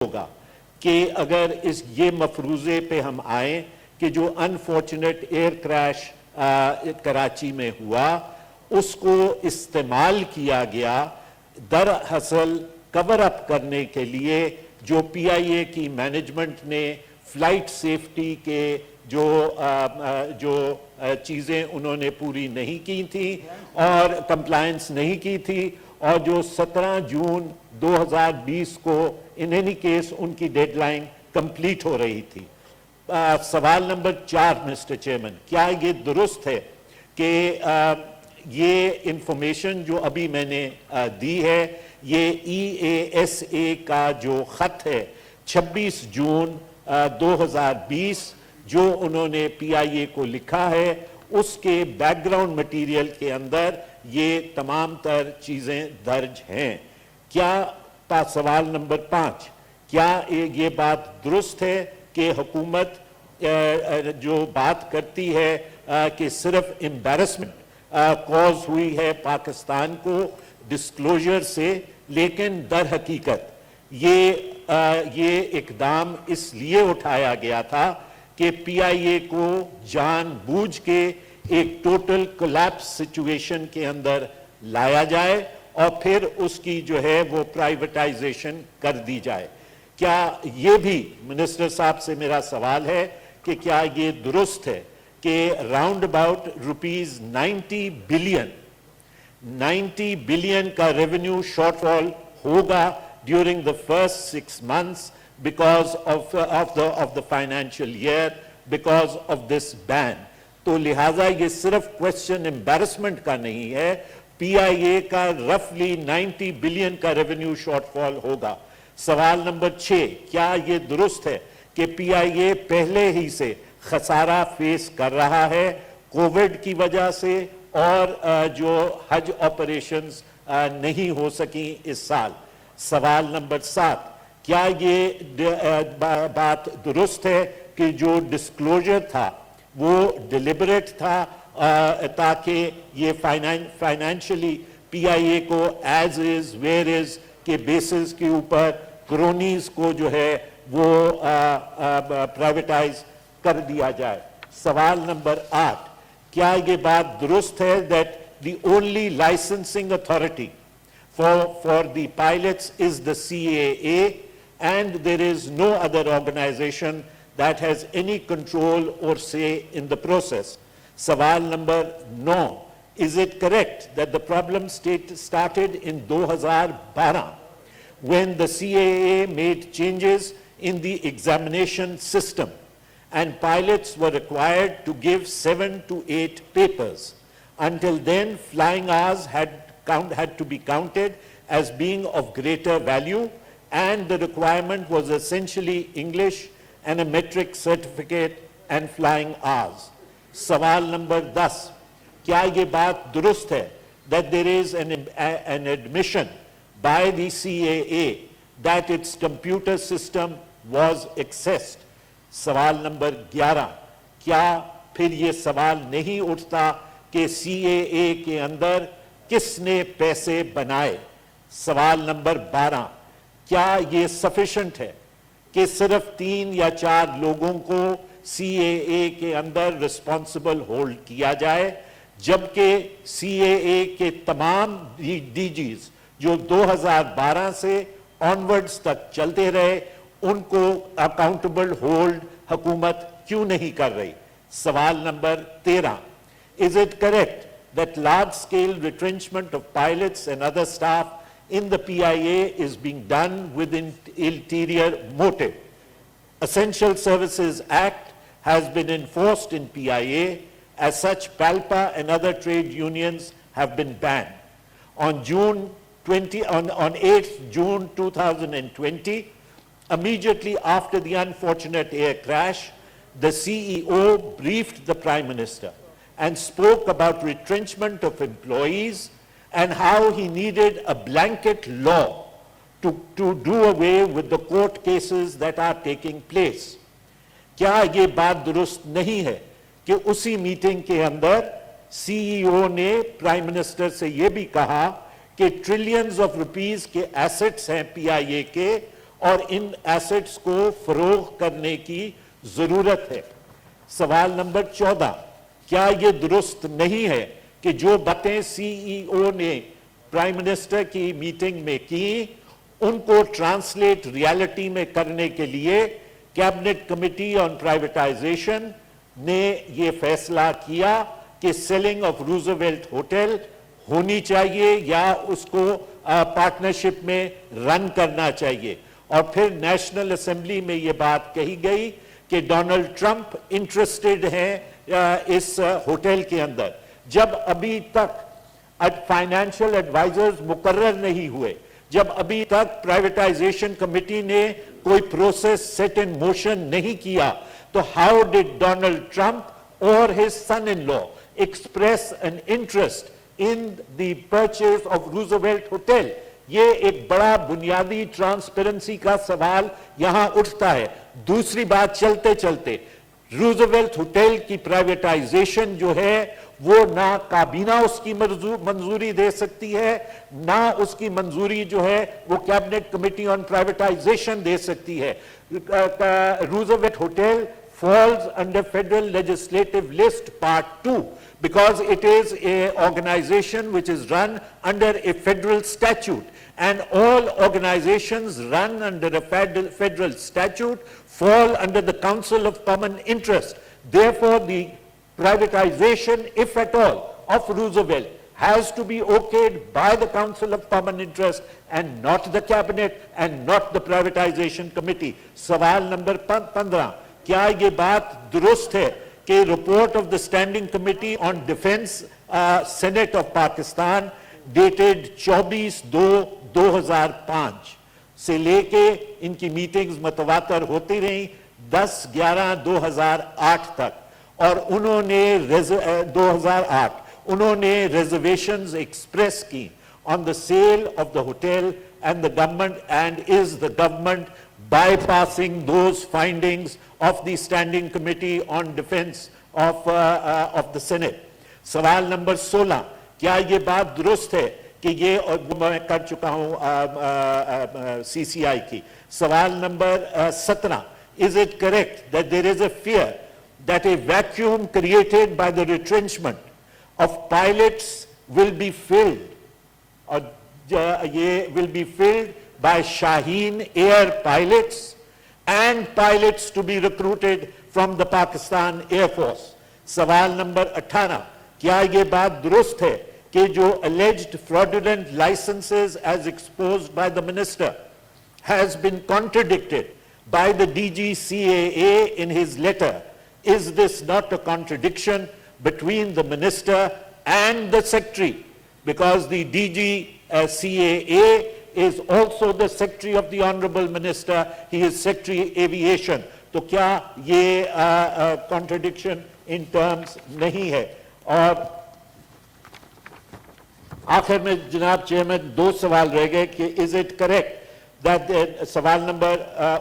होगा कि अगर ये मफरूजे पे हम आए कि जो अनफॉर्चुनेट एयर क्रैश कराची में हुआ उसको इस्तेमाल किया गया दरअसल कवर अप करने के लिए जो पीआईए की मैनेजमेंट ने फ्लाइट सेफ्टी के जो चीज़ें उन्होंने पूरी नहीं की थी और कंप्लायंस नहीं की थी और जो 17 जून 2020 को इन एनी केस उनकी डेडलाइन कंप्लीट हो रही थी। सवाल नंबर 4 मिस्टर चेयरमैन, क्या ये दुरुस्त है कि ये इंफॉर्मेशन जो अभी मैंने दी है ये EASA का जो खत है 26 जून 2020 जो उन्होंने पीआईए को लिखा है उसके बैकग्राउंड मटेरियल के अंदर ये तमाम तर चीज़ें दर्ज हैं? क्या सवाल नंबर 5, क्या ये बात दुरुस्त है कि हुकूमत जो बात करती है कि सिर्फ एम्बैरसमेंट कॉज हुई है पाकिस्तान को डिस्क्लोजर से, लेकिन दर हकीकत ये इकदाम इसलिए उठाया गया था कि पीआईए को जानबूझ के एक टोटल कोलैप्स सिचुएशन के अंदर लाया जाए और फिर उसकी जो है वो प्राइवेटाइजेशन कर दी जाए? क्या ये भी मिनिस्टर साहब से मेरा सवाल है कि क्या ये दुरुस्त है कि राउंड अबाउट रुपीज 90 बिलियन का रेवेन्यू शॉर्टफॉल होगा during the first 6 months because of the financial year because of this ban? तो लिहाजा ये सिर्फ क्वेश्चन एम्बैरसमेंट का नहीं है, पीआईए का रफली 90 बिलियन का रेवेन्यू शॉर्टफॉल होगा। सवाल नंबर 6, क्या ये दुरुस्त है कि पीआईए पहले ही से खसारा फेस कर रहा है कोविड की वजह से और जो हज ऑपरेशंस नहीं हो सकी इस साल? सवाल नंबर 7, क्या ये बात दुरुस्त है कि जो डिस्क्लोजर था वो डिलिबरेट था ताकि ये फाइनेंशियली पीआईए को एज इज वेयर इज के बेसिस के ऊपर क्रोनीज को जो है वो प्राइवेटाइज कर दिया जाए? सवाल नंबर 8, क्या ये बात दुरुस्त है that the only licensing authority for the pilots is the CAA and there is no other organization that has any control or say in the process? Sawal number 9, is it correct that the problem started in 2012 when the CAA made changes in the examination system and pilots were required to give 7 to 8 papers? Until then, flying hours had to be counted as being of greater value and the requirement was essentially English and a metric certificate and flying hours. Sawal number 10, क्या ये बात दुरुस्त है that there is an admission by the CAA that its computer system was accessed? सवाल number 11, क्या फिर ये सवाल नहीं उठता कि CAA के अंदर किसने पैसे बनाए? सवाल नंबर 12, क्या ये सफिशिएंट है कि सिर्फ 3 या 4 लोगों को CAA के अंदर रिस्पॉन्सिबल होल्ड किया जाए जबकि CAA के तमाम DGs जो 2012 से ऑनवर्ड्स तक चलते रहे उनको अकाउंटेबल होल्ड हुकूमत क्यों नहीं कर रही? सवाल number 13, is it correct that large-scale retrenchment of pilots and other staff in the PIA is being done with an ulterior motive? Essential Services Act has been enforced in PIA. As such, PALPA and other trade unions have been banned. On 8th June 2020, immediately after the unfortunate air crash, the CEO briefed the Prime Minister and spoke about retrenchment of employees and how he needed a blanket law to do away with the court cases that are taking place. क्या ये बात दुरुस्त नहीं है कि उसी meeting के अंदर CEO ने प्राइम मिनिस्टर से ये भी कहा कि ट्रिलियंस ऑफ रुपीस के एसेट्स हैं PIA के और इन एसेट्स को फरोग करने की जरूरत है। सवाल नंबर 14, क्या यह दुरुस्त नहीं है कि जो बातें सीईओ ने प्राइम मिनिस्टर की मीटिंग में की उनको ट्रांसलेट रियलिटी में करने के लिए कैबिनेट कमेटी ऑन प्राइवेटाइजेशन ने यह फैसला किया कि सेलिंग ऑफ रूजवेल्ट होटल होनी चाहिए या उसको पार्टनरशिप में रन करना चाहिए। और फिर नेशनल असेंबली में यह बात कही गई कि डोनाल्ड ट्रंप इंटरेस्टेड हैं इस होटल के अंदर। जब अभी तक फाइनेंशियल एडवाइजर्स मुकर्रर नहीं हुए, जब अभी तक प्राइवेटाइजेशन कमेटी ने कोई प्रोसेस सेट इन मोशन नहीं किया, तो हाउ डिड डोनाल्ड ट्रंप और his son in law express an interest in the purchase of Roosevelt hotel? ये एक बड़ा बुनियादी ट्रांसपेरेंसी का सवाल यहां उठता है। दूसरी बात, चलते चलते रूजवेल्ट होटल की प्राइवेटाइजेशन जो है वो ना काबीना उसकी मंजूरी दे सकती है, ना उसकी मंजूरी जो है वो कैबिनेट कमेटी ऑन प्राइवेटाइजेशन दे सकती है। Roosevelt hotel falls under Federal Legislative List Part 2 because it is a organization which is run under a federal statute, and all organizations run under a federal statute fall under the Council of Common Interest. Therefore, the privatization, if at all, of Roosevelt has to be okayed by the Council of Common Interest and not the Cabinet and not the Privatization Committee. सवाल number 15, क्या ये बात दुरुस्त है कि report of the standing committee on defence senate of Pakistan dated 24/2/2005 से लेके इनकी मीटिंग्स मतवातर होती रही 10/11/2008 तक, और उन्होंने 2008 उन्होंने रिजर्वेशंस एक्सप्रेस की on the sale of the hotel and the government, and is the government bypassing those findings of the Standing Committee on Defense of the Senate. सवाल नंबर 16, क्या ये बात दुरुस्त है कि ये, और मैं कर चुका हूं CCI की। सवाल number 17, is it correct that there is a fear that a vacuum created by the retrenchment of pilots will be filled, और ये will be filled by Shaheen Air pilots and pilots to be recruited from the Pakistan Air Force? सवाल number 18, क्या ये बात दुरुस्त है कि जो alleged fraudulent licenses as exposed by the minister has been contradicted by the DGCAA in his letter? Is this not a contradiction between the minister and the secretary? Because the DGCAA is also the secretary of the honorable minister, he is secretary aviation. तो क्या ये contradiction in terms नहीं है? और आखिर में जनाब chairman 2 सवाल रह गए कि is it correct that सवाल number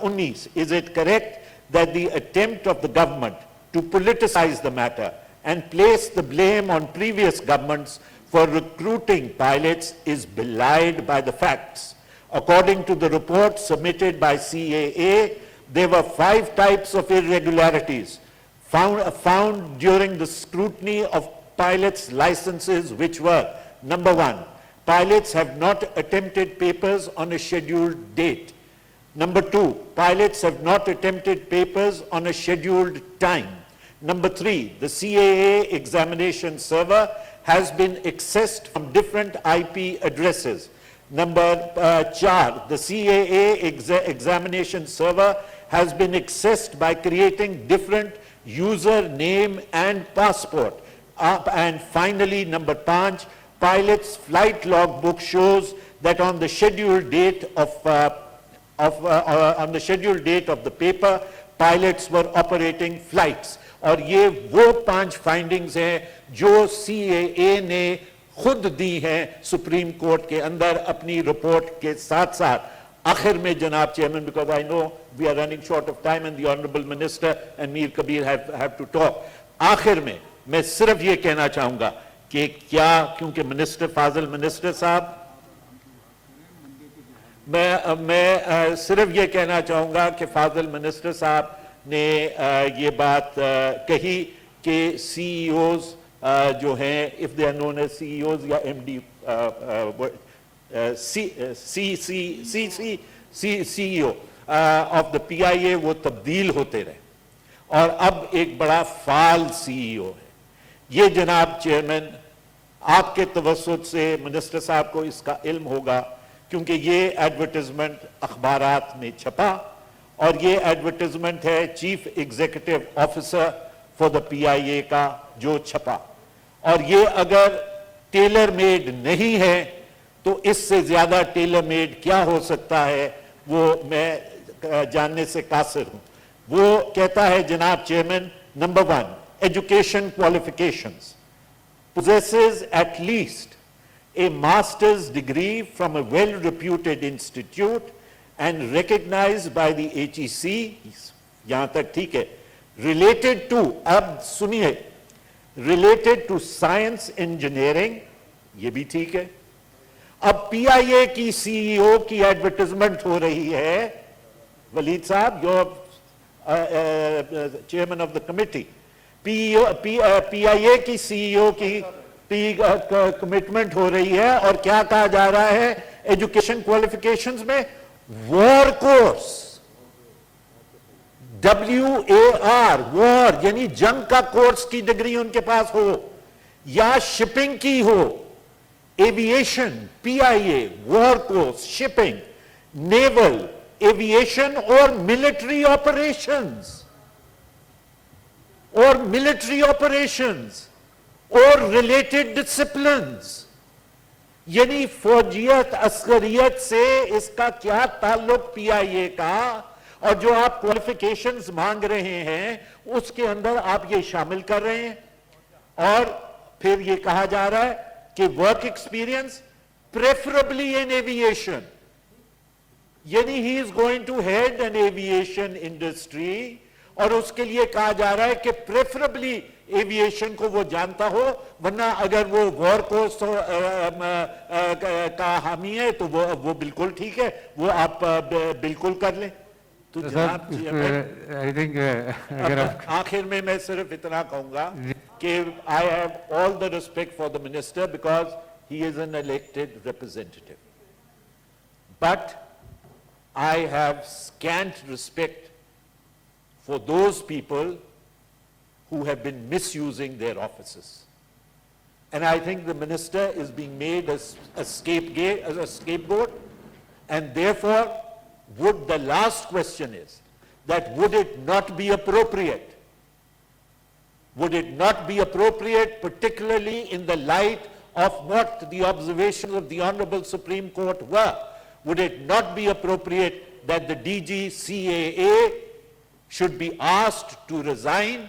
19, is it correct that the attempt of the government to politicize the matter and place the blame on previous governments for recruiting pilots is belied by the facts? According to the report submitted by CAA, there were 5 types of irregularities found during the scrutiny of pilots' licenses, which were: number 1, pilots have not attempted papers on a scheduled date. Number 2, pilots have not attempted papers on a scheduled time. Number 3, the CAA examination server has been accessed from different IP addresses. Number 4, the CAA examination server has been accessed by creating different user name and passport. And finally, number 5, pilot's flight logbook shows that on the scheduled date of the paper, pilots were operating flights. और ये वो 5 findings हैं जो CAA ने खुद दी हैं supreme court के अंदर अपनी रिपोर्ट के साथ साथ। आखिर में जनाब chairman, because I know we are running short of time and the honorable minister and Mir Kabir have to talk, आखिर में मैं सिर्फ ये कहना चाहूंगा कि क्या, क्योंकि मिनिस्टर फाजिल मिनिस्टर साहब मैं सिर्फ ये कहना चाहूँगा कि फाजिल मिनिस्टर साहब ने ये बात कही कि CEOs जो हैं, if they are known as CEOs या MD CEO of the PIA, वो तब्दील होते रहे और अब एक बड़ा फाल CEO है। ये जनाब चेयरमैन, आपके तवस्सुत से मिनिस्टर साहब को इसका इल्म होगा, क्योंकि ये एडवर्टाइजमेंट अखबारात में छपा और ये एडवर्टाइजमेंट है chief executive officer for the PIA का जो छपा, और ये अगर टेलर मेड नहीं है तो इससे ज्यादा टेलर मेड क्या हो सकता है, वो मैं जानने से कासिर हूं। वो कहता है जनाब chairman, number 1, education qualifications, possesses at least a master's degree from a well-reputed institute and recognized by the HEC, यहां तक ठीक है, related to, अब सुनिए, related to science engineering, ये भी ठीक है। अब PIA की CEO की एडवर्टाइजमेंट हो रही है, वलीद साहब, your chairman of the committee, PIA की CEO की कमिटमेंट हो रही है और क्या कहा जा रहा है एजुकेशन क्वालिफिकेशंस में, वॉर कोर्स, WAR, वॉर यानी जंग का कोर्स की डिग्री उनके पास हो, या शिपिंग की हो, aviation, PIA, war course, shipping, naval, aviation और मिलिट्री ऑपरेशंस, और मिलिट्री ऑपरेशंस और रिलेटेड डिसिप्लिन्स, यानी फौजियत, अस्करियत से इसका क्या ताल्लुक PIA का, और जो आप क्वालिफिकेशंस मांग रहे हैं उसके अंदर आप ये शामिल कर रहे हैं। और फिर ये कहा जा रहा है कि work experience preferably in aviation, यानी he is going to head an aviation industry, और उसके लिए कहा जा रहा है कि प्रेफरेबली एविएशन को वो जानता हो, वरना अगर वो वॉर कोर्स का हामी है तो वो बिल्कुल ठीक है, वो आप बिल्कुल कर लें। तो जनाब आई थिंक अगर आखिर में मैं सिर्फ इतना कहूंगा कि I have all the respect for the minister because he is an elected representative, but I have scent respect for those people who have been misusing their offices. And I think the minister is being made as a scapegoat, and therefore the last question is that would it not be appropriate, particularly in the light of what the observations of the Honorable Supreme Court were, would it not be appropriate that the DG CAA should be asked to resign,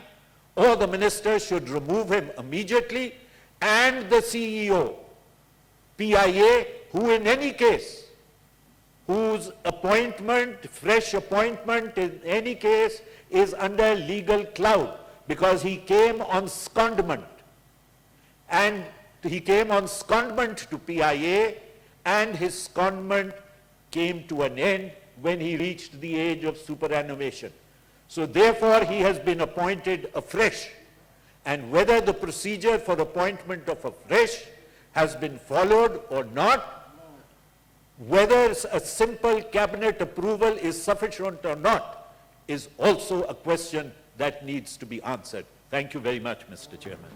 or the minister should remove him immediately, and the CEO, PIA, who in any case, whose appointment, fresh appointment in any case, is under legal cloud, because he came on secondment, and he came on secondment to PIA, and his secondment came to an end when he reached the age of superannuation. So therefore he has been appointed afresh, and whether the procedure for appointment of afresh has been followed or not, whether a simple cabinet approval is sufficient or not, is also a question that needs to be answered. Thank you very much, Mr. Chairman.